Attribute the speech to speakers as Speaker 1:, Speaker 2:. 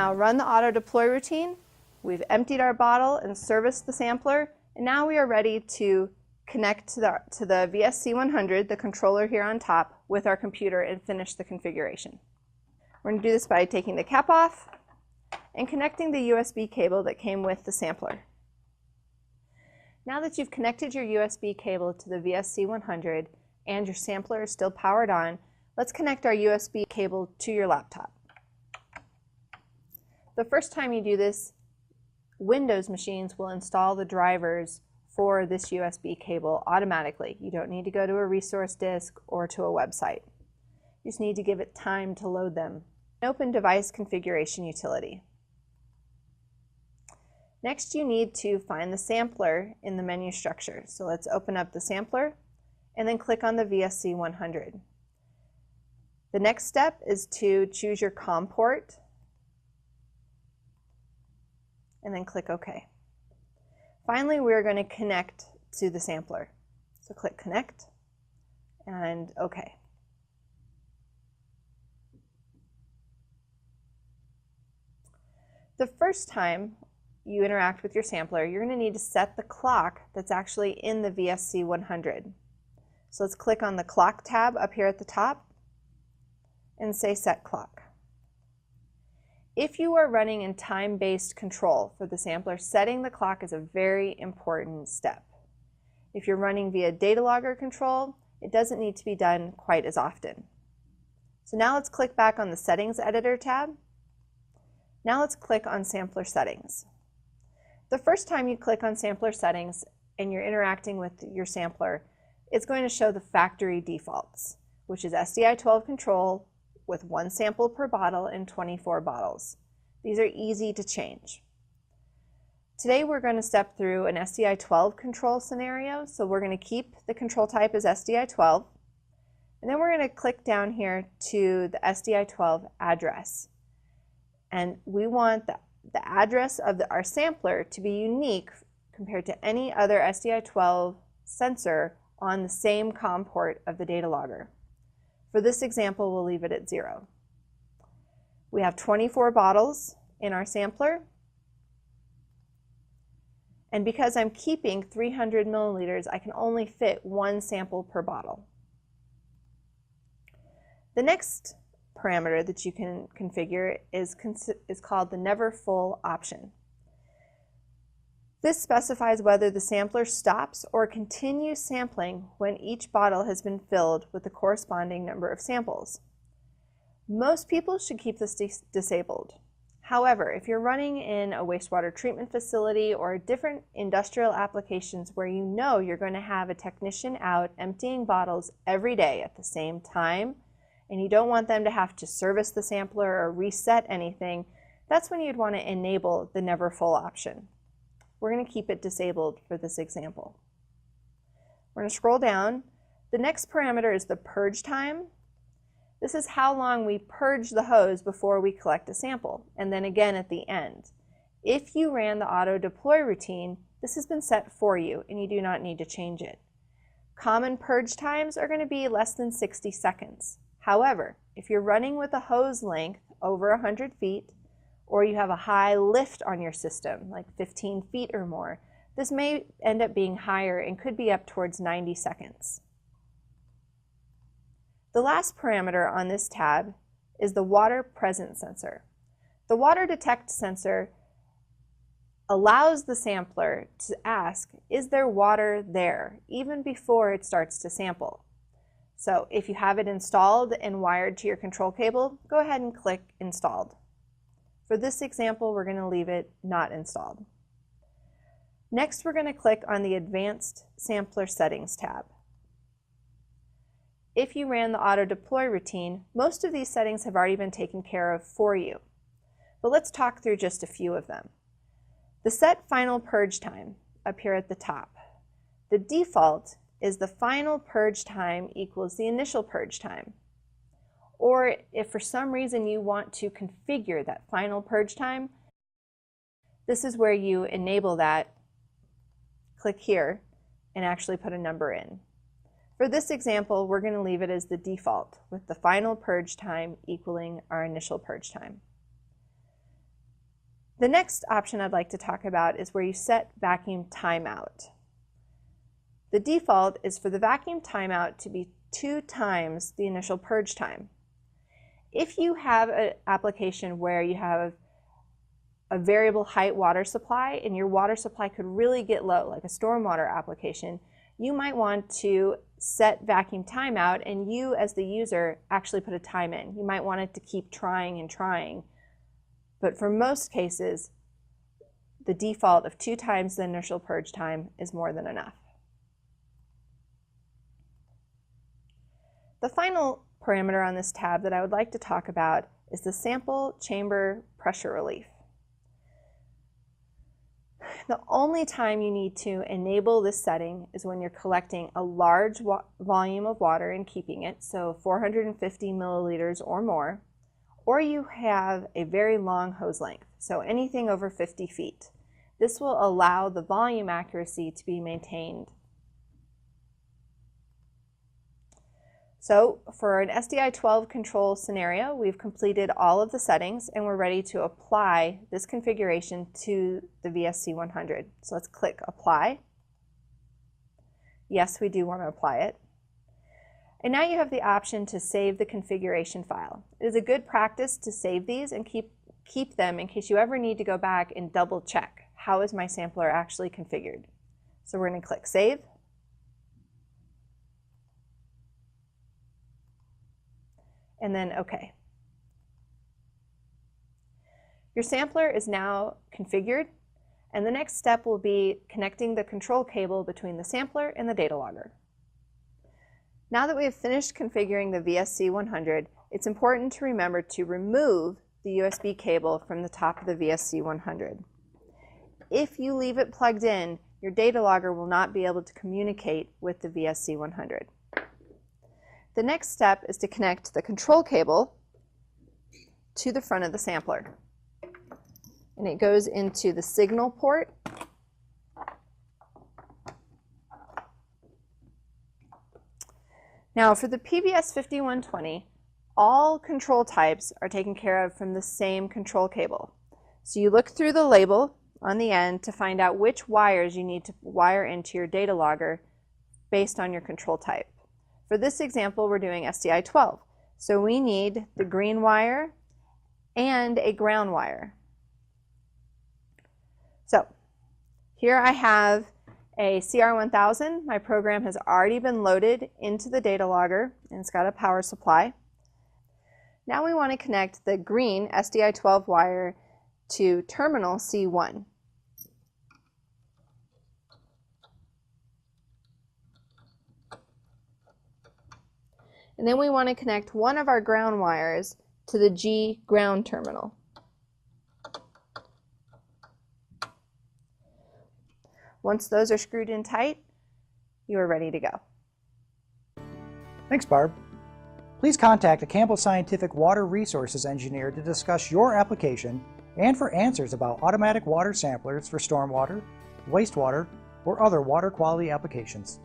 Speaker 1: now run the auto deploy routine. We've emptied our bottle and serviced the sampler, and now we are ready to connect to the VSC100, the controller here on top, with our computer and finish the configuration. We're going to do this by taking the cap off and connecting the USB cable that came with the sampler. Now that you've connected your USB cable to the VSC100 and your sampler is still powered on, let's connect our USB cable to your laptop. The first time you do this, Windows machines will install the drivers for this USB cable automatically. You don't need to go to a resource disk or to a website. You just need to give it time to load them. Open Device Configuration Utility. Next, you need to find the sampler in the menu structure. So let's open up the sampler and then click on the VSC100. The next step is to choose your COM port and then click OK. Finally, we're going to connect to the sampler. So click Connect and OK. The first time you interact with your sampler, you're going to need to set the clock that's actually in the VSC100. So let's click on the Clock tab up here at the top and say Set Clock. If you are running in time-based control for the sampler, setting the clock is a very important step. If you're running via datalogger control, it doesn't need to be done quite as often. So now let's click back on the Settings Editor tab. Now let's click on Sampler Settings. The first time you click on Sampler Settings and you're interacting with your sampler, it's going to show the factory defaults, which is SDI-12 control with 1 sample per bottle and 24 bottles. These are easy to change. Today we're going to step through an SDI-12 control scenario, so we're going to keep the control type as SDI-12, and then we're going to click down here to the SDI-12 address. And we want the address of our sampler to be unique compared to any other SDI-12 sensor on the same COM port of the data logger. For this example, we'll leave it at 0. We have 24 bottles in our sampler, and because I'm keeping 300 milliliters, I can only fit 1 sample per bottle. The next parameter that you can configure is called the Never Full option. This specifies whether the sampler stops or continues sampling when each bottle has been filled with the corresponding number of samples. Most people should keep this disabled. However, if you're running in a wastewater treatment facility or different industrial applications where you know you're going to have a technician out emptying bottles every day at the same time, and you don't want them to have to service the sampler or reset anything, that's when you'd want to enable the Never Full option. We're going to keep it disabled for this example. We're going to scroll down. The next parameter is the purge time. This is how long we purge the hose before we collect a sample, and then again at the end. If you ran the auto deploy routine, this has been set for you and you do not need to change it. Common purge times are going to be less than 60 seconds. However, if you're running with a hose length over 100 feet, or you have a high lift on your system, like 15 feet or more, this may end up being higher and could be up towards 90 seconds. The last parameter on this tab is the water present sensor. The water detect sensor allows the sampler to ask, is there water there, even before it starts to sample. So if you have it installed and wired to your control cable, go ahead and click Installed. For this example, we're going to leave it not installed. Next, we're going to click on the Advanced Sampler Settings tab. If you ran the auto deploy routine, most of these settings have already been taken care of for you. But let's talk through just a few of them. The Set Final Purge Time up here at the top. The default is the final purge time equals the initial purge time. Or if for some reason you want to configure that final purge time, this is where you enable that. Click here and actually put a number in. For this example, we're going to leave it as the default with the final purge time equaling our initial purge time. The next option I'd like to talk about is where you set vacuum timeout. The default is for the vacuum timeout to be 2 times the initial purge time. If you have an application where you have a variable height water supply and your water supply could really get low, like a stormwater application, you might want to set vacuum timeout and you as the user actually put a time in. You might want it to keep trying and trying. But for most cases, the default of 2 times the initial purge time is more than enough. The final parameter on this tab that I would like to talk about is the sample chamber pressure relief. The only time you need to enable this setting is when you're collecting a large volume of water and keeping it, so 450 milliliters or more, or you have a very long hose length, so anything over 50 feet. This will allow the volume accuracy to be maintained. So for an SDI-12 control scenario, we've completed all of the settings and we're ready to apply this configuration to the VSC-100. So let's click Apply. Yes, we do want to apply it. And now you have the option to save the configuration file. It is a good practice to save these and keep them in case you ever need to go back and double check how is my sampler actually configured. So we're going to click Save. And then OK. Your sampler is now configured, and the next step will be connecting the control cable between the sampler and the data logger. Now that we have finished configuring the VSC-100, it's important to remember to remove the USB cable from the top of the VSC-100. If you leave it plugged in, your data logger will not be able to communicate with the VSC-100. The next step is to connect the control cable to the front of the sampler. And it goes into the signal port. Now for the PBS 5120, all control types are taken care of from the same control cable. So you look through the label on the end to find out which wires you need to wire into your data logger based on your control type. For this example, we're doing SDI-12. So we need the green wire and a ground wire. So here I have a CR1000. My program has already been loaded into the data logger and it's got a power supply. Now we want to connect the green SDI-12 wire to terminal C1. And then we want to connect one of our ground wires to the G ground terminal. Once those are screwed in tight, you are ready to go.
Speaker 2: Thanks, Barb. Please contact a Campbell Scientific Water Resources Engineer to discuss your application and for answers about automatic water samplers for stormwater, wastewater, or other water quality applications.